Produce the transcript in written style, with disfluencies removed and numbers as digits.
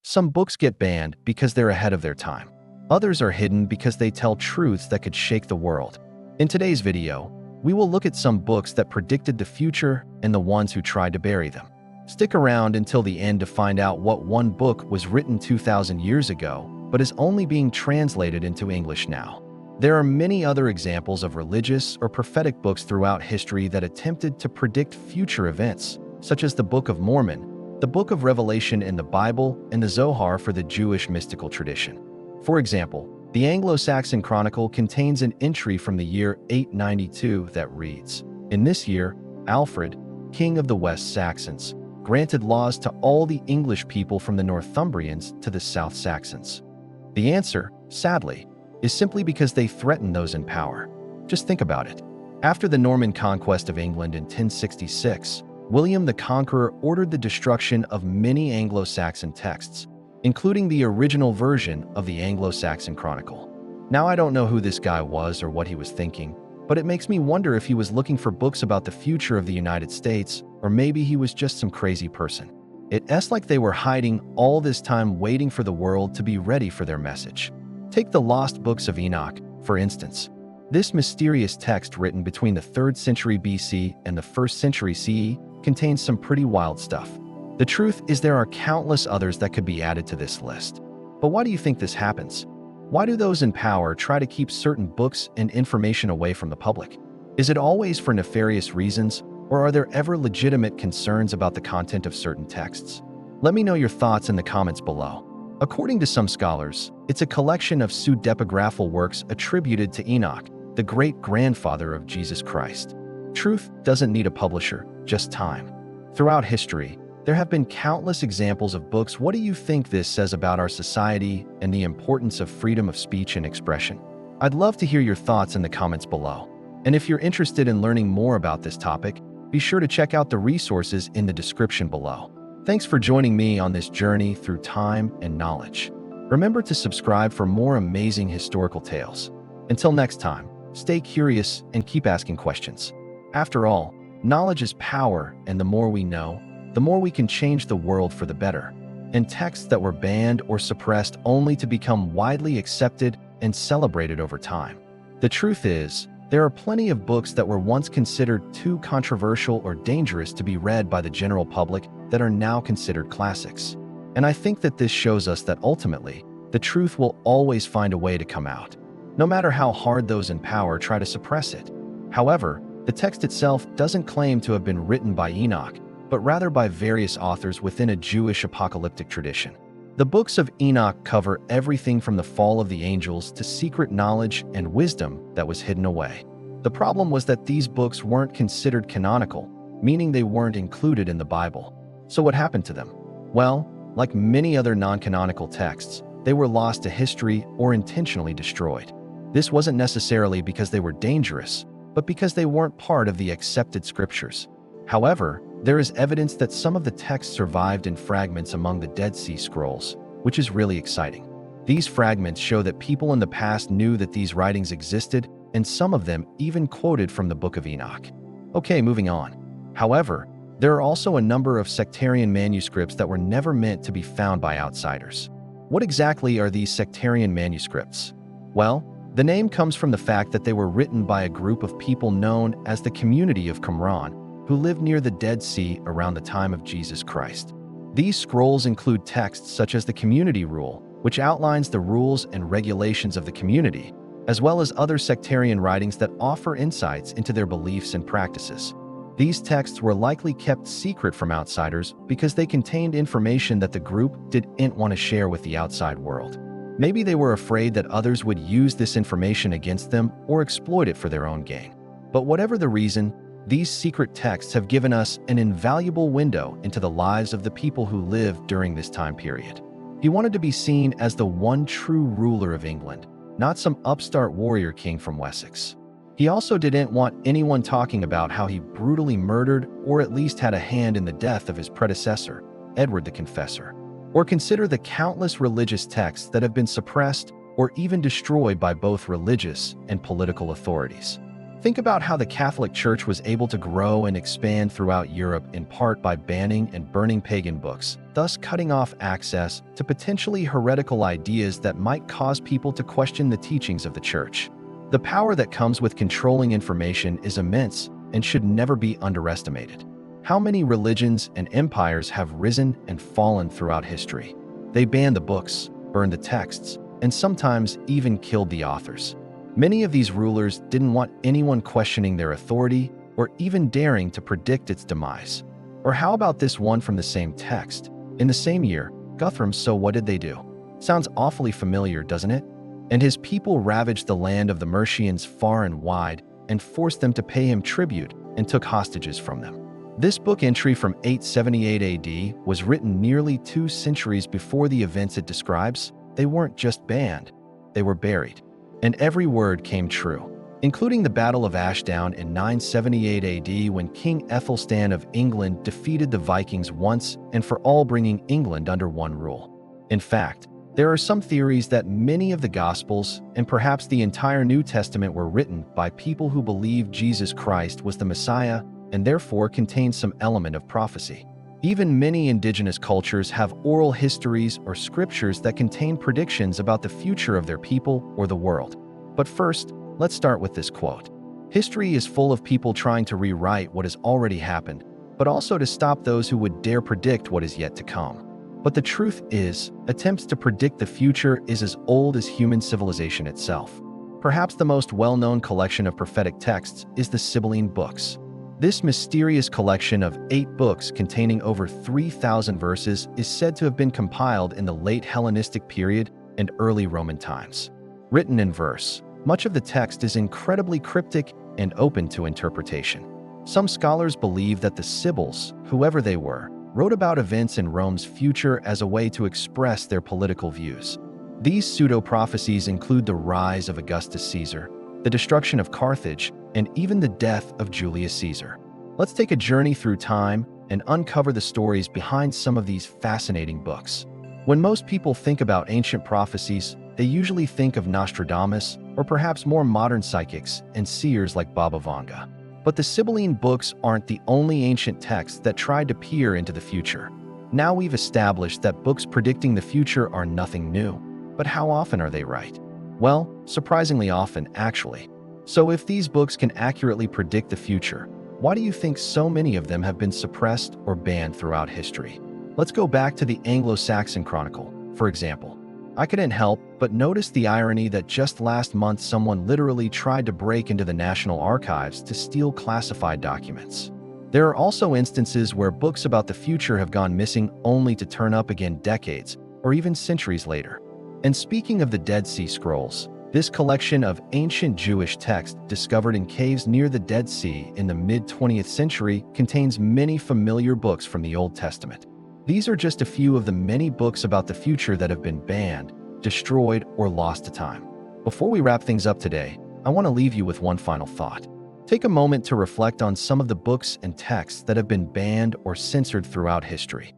Some books get banned because they're ahead of their time. Others are hidden because they tell truths that could shake the world. In today's video, we will look at some books that predicted the future and the ones who tried to bury them. Stick around until the end to find out what one book was written 2,000 years ago, but is only being translated into English now. There are many other examples of religious or prophetic books throughout history that attempted to predict future events, such as the Book of Mormon, the Book of Revelation in the Bible, and the Zohar for the Jewish mystical tradition. For example, the Anglo-Saxon Chronicle contains an entry from the year 892 that reads, "In this year, Alfred, king of the West Saxons, granted laws to all the English people from the Northumbrians to the South Saxons." The answer, sadly, is simply because they threatened those in power. Just think about it. After the Norman conquest of England in 1066, William the Conqueror ordered the destruction of many Anglo-Saxon texts, including the original version of the Anglo-Saxon Chronicle. Now, I don't know who this guy was or what he was thinking, but it makes me wonder if he was looking for books about the future of the United States, or maybe he was just some crazy person. It's like they were hiding all this time waiting for the world to be ready for their message. Take the Lost Books of Enoch, for instance. This mysterious text written between the 3rd century BC and the 1st century CE contains some pretty wild stuff. The truth is there are countless others that could be added to this list. But why do you think this happens? Why do those in power try to keep certain books and information away from the public? Is it always for nefarious reasons, or are there ever legitimate concerns about the content of certain texts? Let me know your thoughts in the comments below. According to some scholars, it's a collection of pseudepigraphal works attributed to Enoch, the great-grandfather of Jesus Christ. Truth doesn't need a publisher, just time. Throughout history, there have been countless examples of books. What do you think this says about our society and the importance of freedom of speech and expression? I'd love to hear your thoughts in the comments below. And if you're interested in learning more about this topic, be sure to check out the resources in the description below. Thanks for joining me on this journey through time and knowledge. Remember to subscribe for more amazing historical tales. Until next time, stay curious and keep asking questions. After all, knowledge is power, and the more we know, the more we can change the world for the better. And texts that were banned or suppressed only to become widely accepted and celebrated over time. The truth is, there are plenty of books that were once considered too controversial or dangerous to be read by the general public that are now considered classics. And I think that this shows us that ultimately, the truth will always find a way to come out, no matter how hard those in power try to suppress it. However, the text itself doesn't claim to have been written by Enoch, but rather by various authors within a Jewish apocalyptic tradition. The books of Enoch cover everything from the fall of the angels to secret knowledge and wisdom that was hidden away. The problem was that these books weren't considered canonical, meaning they weren't included in the Bible. So what happened to them? Well, like many other non-canonical texts, they were lost to history or intentionally destroyed. This wasn't necessarily because they were dangerous, but because they weren't part of the accepted scriptures. However, there is evidence that some of the texts survived in fragments among the Dead Sea Scrolls, which is really exciting. These fragments show that people in the past knew that these writings existed, and some of them even quoted from the Book of Enoch. Okay, moving on. However, there are also a number of sectarian manuscripts that were never meant to be found by outsiders. What exactly are these sectarian manuscripts? Well, the name comes from the fact that they were written by a group of people known as the Community of Qumran, who lived near the Dead Sea around the time of Jesus Christ. These scrolls include texts such as the Community Rule, which outlines the rules and regulations of the community, as well as other sectarian writings that offer insights into their beliefs and practices. These texts were likely kept secret from outsiders because they contained information that the group didn't want to share with the outside world. Maybe they were afraid that others would use this information against them or exploit it for their own gain. But whatever the reason, these secret texts have given us an invaluable window into the lives of the people who lived during this time period. He wanted to be seen as the one true ruler of England, not some upstart warrior king from Wessex. He also didn't want anyone talking about how he brutally murdered or at least had a hand in the death of his predecessor, Edward the Confessor, or consider the countless religious texts that have been suppressed or even destroyed by both religious and political authorities. Think about how the Catholic Church was able to grow and expand throughout Europe in part by banning and burning pagan books, thus cutting off access to potentially heretical ideas that might cause people to question the teachings of the Church. The power that comes with controlling information is immense and should never be underestimated. How many religions and empires have risen and fallen throughout history? They banned the books, burned the texts, and sometimes even killed the authors. Many of these rulers didn't want anyone questioning their authority or even daring to predict its demise. Or how about this one from the same text? In the same year, Guthrum, so what did they do? Sounds awfully familiar, doesn't it? And his people ravaged the land of the Mercians far and wide and forced them to pay him tribute and took hostages from them. This book entry from 878 AD was written nearly 2 centuries before the events it describes. They weren't just banned, they were buried. And every word came true, including the Battle of Ashdown in 978 AD when King Aethelstan of England defeated the Vikings once and for all, bringing England under one rule. In fact, there are some theories that many of the Gospels and perhaps the entire New Testament were written by people who believed Jesus Christ was the Messiah and therefore contained some element of prophecy. Even many indigenous cultures have oral histories or scriptures that contain predictions about the future of their people or the world. But first, let's start with this quote. History is full of people trying to rewrite what has already happened, but also to stop those who would dare predict what is yet to come. But the truth is, attempts to predict the future is as old as human civilization itself. Perhaps the most well-known collection of prophetic texts is the Sibylline books. This mysterious collection of 8 books containing over 3,000 verses is said to have been compiled in the late Hellenistic period and early Roman times. Written in verse, much of the text is incredibly cryptic and open to interpretation. Some scholars believe that the Sibyls, whoever they were, wrote about events in Rome's future as a way to express their political views. These pseudo-prophecies include the rise of Augustus Caesar, the destruction of Carthage, and even the death of Julius Caesar. Let's take a journey through time and uncover the stories behind some of these fascinating books. When most people think about ancient prophecies, they usually think of Nostradamus or perhaps more modern psychics and seers like Baba Vanga. But the Sibylline books aren't the only ancient texts that tried to peer into the future. Now we've established that books predicting the future are nothing new. But how often are they right? Well, surprisingly often, actually. So if these books can accurately predict the future, why do you think so many of them have been suppressed or banned throughout history? Let's go back to the Anglo-Saxon Chronicle, for example. I couldn't help but notice the irony that just last month someone literally tried to break into the National Archives to steal classified documents. There are also instances where books about the future have gone missing only to turn up again decades or even centuries later. And speaking of the Dead Sea Scrolls, this collection of ancient Jewish texts discovered in caves near the Dead Sea in the mid-20th century contains many familiar books from the Old Testament. These are just a few of the many books about the future that have been banned, destroyed, or lost to time. Before we wrap things up today, I want to leave you with one final thought. Take a moment to reflect on some of the books and texts that have been banned or censored throughout history.